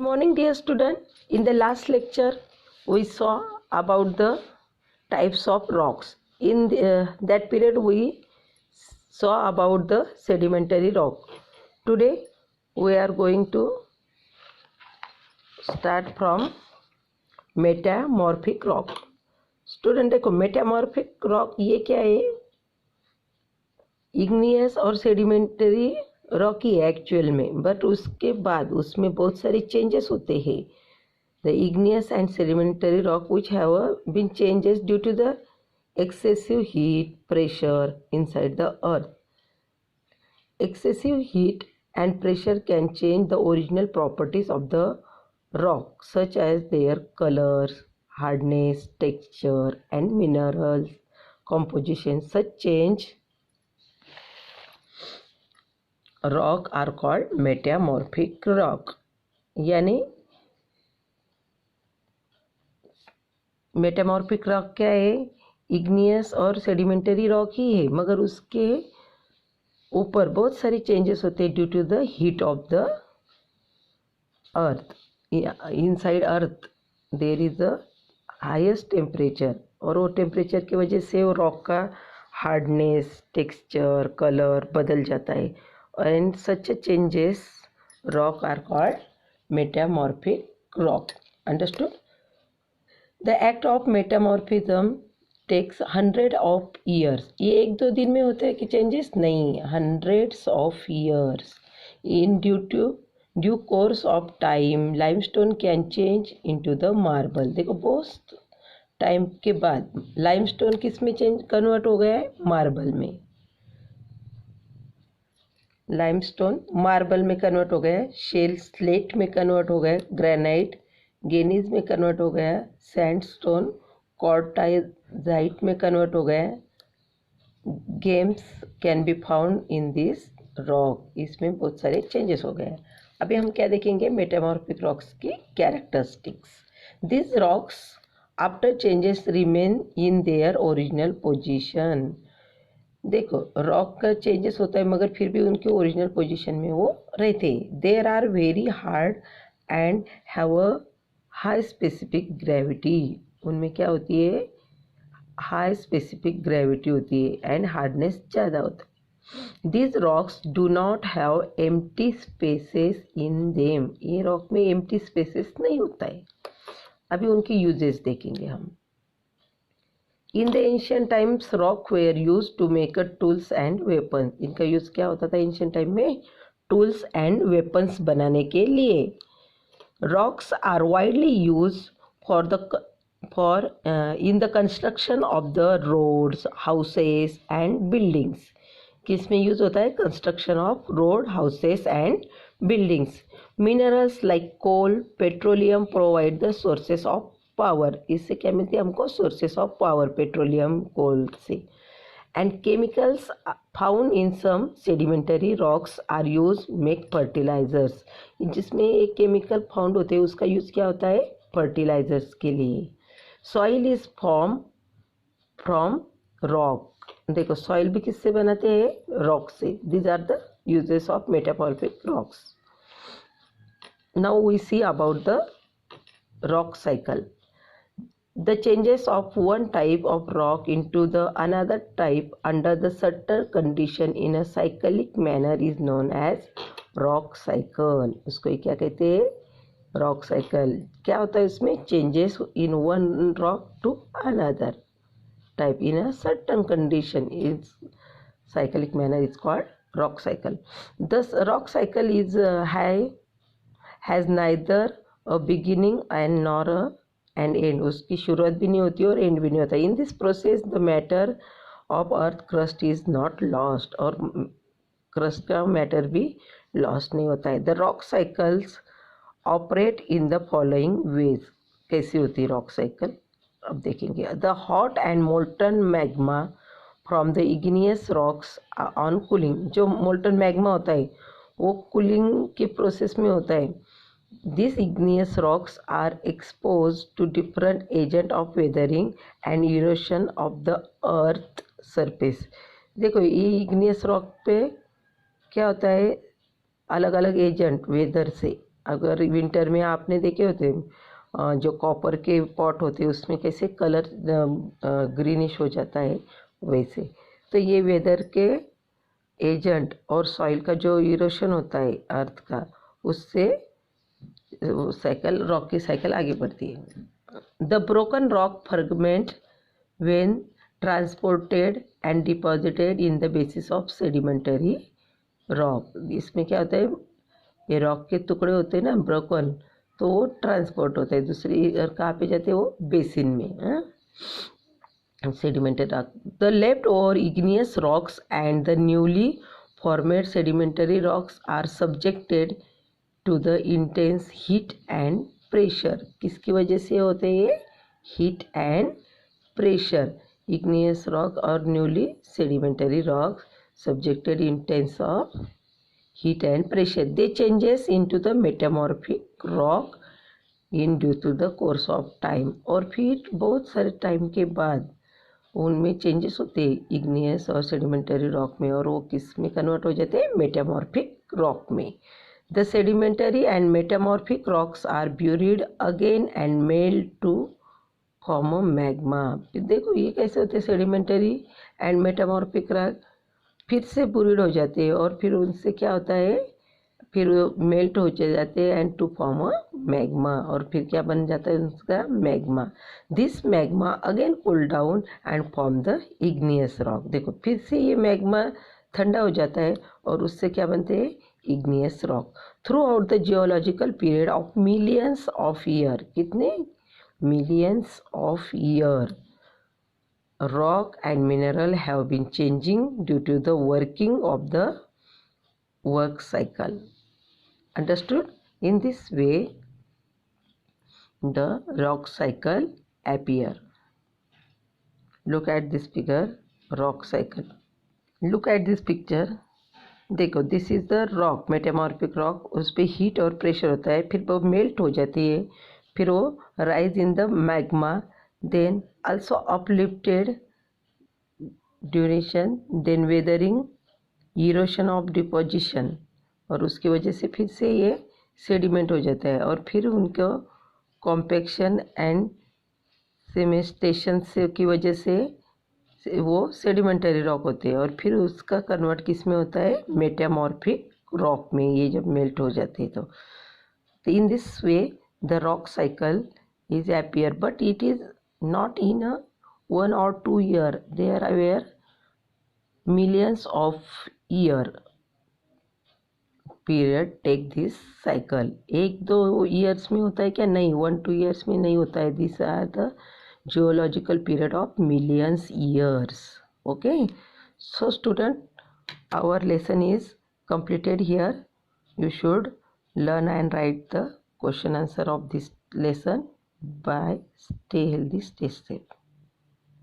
Good morning, dear student. In the last lecture, we saw about the types of rocks. In that period, we saw about the sedimentary rock. Today, we are going to start from metamorphic rock. Student देखो, metamorphic rock ये क्या है? Igneous और sedimentary rock ही है actual में, but उसके बाद उसमें बहुत सारे चेंजेस होते हैं. The igneous and sedimentary rock which have been changes due to the excessive heat pressure inside the earth. Excessive heat and pressure can change the original properties of the rock, such as their colors, hardness, texture, and mineral composition. Such change rock are called metamorphic rock. यानी metamorphic rock क्या है? Igneous और sedimentary rock ही है, मगर उसके ऊपर बहुत सारे चेंजेस होते हैं due to the heat of the earth. Inside earth there is the highest temperature, और वो टेम्परेचर की वजह से वो रॉक का हार्डनेस, टेक्सचर, कलर बदल जाता है. And such changes rock are called metamorphic rock. Understood? The act of metamorphism takes 100 of years. ये एक दो दिन में होते हैं कि चेंजेस? नहीं, 100s of years. In due course of time limestone can change into the marble. देखो, बहुत टाइम के बाद लाइमस्टोन किस में चेंज कन्वर्ट हो गया है? मार्बल में. लाइमस्टोन मार्बल में कन्वर्ट हो गया है, शेल स्लेट में कन्वर्ट हो गया है, ग्रेनाइट गेनीज में कन्वर्ट हो गया है, सैंडस्टोन क्वार्टाइजाइट में कन्वर्ट हो गया है. Games can be found in this rock. इसमें बहुत सारे चेंजेस हो गए हैं. अभी हम क्या देखेंगे? मेटामॉर्फिक रॉक्स की characteristics. This rocks after changes remain in their original position. देखो, रॉक का चेंजेस होता है मगर फिर भी उनके ओरिजिनल पोजीशन में वो रहते. There are very hard and have a high specific gravity. उनमें क्या होती है? हाई स्पेसिफिक ग्रेविटी होती है एंड हार्डनेस ज़्यादा होता है. This rocks do not have empty spaces in them. ये रॉक में एम्प्टी स्पेसेस नहीं होता है. अभी उनकी यूजेस देखेंगे हम. In the ancient times rock were used to make tools and weapons. इनका यूज क्या होता था एंशियंट टाइम में? टूल्स एंड वेपन्स बनाने के लिए. Rocks are widely used in the construction of the roads, houses and buildings. किस में यूज होता है? Construction of road, houses and buildings. Minerals like coal, petroleum provide the sources of power. इससे क्या मिलती है हमको? Sources of power, petroleum, coal से. And chemicals found in some sedimentary rocks are used make fertilizers. जिसमें एक chemical found होते हैं उसका यूज क्या होता है? फर्टिलाइजर्स के लिए. Soil is form from rock. देखो, सॉइल भी किससे बनाते हैं? रॉक से. These are the uses of metamorphic rocks. Now we see about the rock cycle. The changes of one type of rock into the another type under the certain condition in a cyclic manner is known as rock cycle. उसको क्या कहते हैं? Rock cycle. क्या होता है इसमें? Changes in one rock to another type in a certain condition is cyclic manner is called rock cycle. Thus rock cycle is has neither a beginning and nor a and and. उसकी शुरुआत भी नहीं होती और and भी नहीं होता. In this process the matter of earth crust is not lost. और क्रस्ट का मैटर भी लॉस्ट नहीं होता है. The rock cycles operate in the following veg. कैसी होती है रॉक साइकिल? अब देखेंगे. The hot and molten magma from the igneous rocks on cooling. जो मोल्टन मैग्मा होता है वो कूलिंग के प्रोसेस में होता है. These igneous rocks are exposed to different agent of weathering and erosion of the earth surface. देखो, ये igneous rock पे क्या होता है? अलग अलग एजेंट वेदर से अगर विंटर में आपने देखे होते जो कॉपर के पॉट होते हैं उसमें कैसे कलर ग्रीनिश हो जाता है वैसे। तो ये वेदर के एजेंट और सॉइल का जो इरोशन होता है अर्थ का, उससे साइकिल रॉक की साइकिल आगे बढ़ती है। The broken rock fragment when transported and deposited in the basis of sedimentary rock। इसमें क्या होता है, ये रॉक के टुकड़े होते हैं ना ब्रोकन, तो वो ट्रांसपोर्ट होता है दूसरी, और कहाँ पे जाते हैं वो बेसिन में, sedimentary rock। The leftover igneous rocks and the newly formed sedimentary rocks are subjected to the intense heat and pressure। किसकी वजह से होते हैं ये heat and pressure। Igneous rock or newly sedimentary rocks subjected intense of heat and pressure, they changes into the metamorphic rock in due to the course of time। और फिर बहुत सारे टाइम के बाद उनमें चेंजेस होते हैं इग्नियस और सेडिमेंटरी रॉक में, और वो किस में कन्वर्ट हो जाते हैं, मेटामॉर्फिक रॉक में। The sedimentary and metamorphic rocks are buried again and melt to form of magma. देखो ये कैसे होते हैं, सेडिमेंटरी एंड मेटामॉर्फिक रॉक फिर से बुरीड हो जाते हैं, और फिर उनसे क्या होता है, फिर मेल्ट हो जाते हैं and to form a magma, और फिर क्या बन जाता है उसका magma. This magma again cool down and form the igneous rock. देखो फिर से ये मैग्मा ठंडा हो जाता है और उससे क्या बनते हैं, igneous rock. Through out the geological period of millions of year, कितने millions of years, rock and mineral have been changing due to the working of the work cycle। Understood? In this way the rock cycle appear। Look at this figure, rock cycle। Look at this picture। देखो this is the rock, metamorphic rock, उस पर heat और pressure होता है, फिर वो melt हो जाती है, फिर वो rise in the magma, then also uplifted duration, then weathering, erosion of deposition, और उसकी वजह से फिर से ये सेडिमेंट हो जाता है, और फिर उनको कॉम्पैक्शन एंड सेमेस्टेशन से की वजह से वो सेडिमेंटरी रॉक होते हैं, और फिर उसका कन्वर्ट किस में होता है, मेटामॉर्फिक रॉक में, ये जब मेल्ट हो जाते हैं तो in this way the rock cycle is appear, but it is not in a 1 or 2 year, there were millions of year period take this cycle। 1-2 years में होता है क्या, नहीं, 1-2 years में नहीं होता है। these are the geological period of millions years। okay, so student, our lesson is completed here। you should learn and write the question answer of this lesson by stay healthy, stay safe।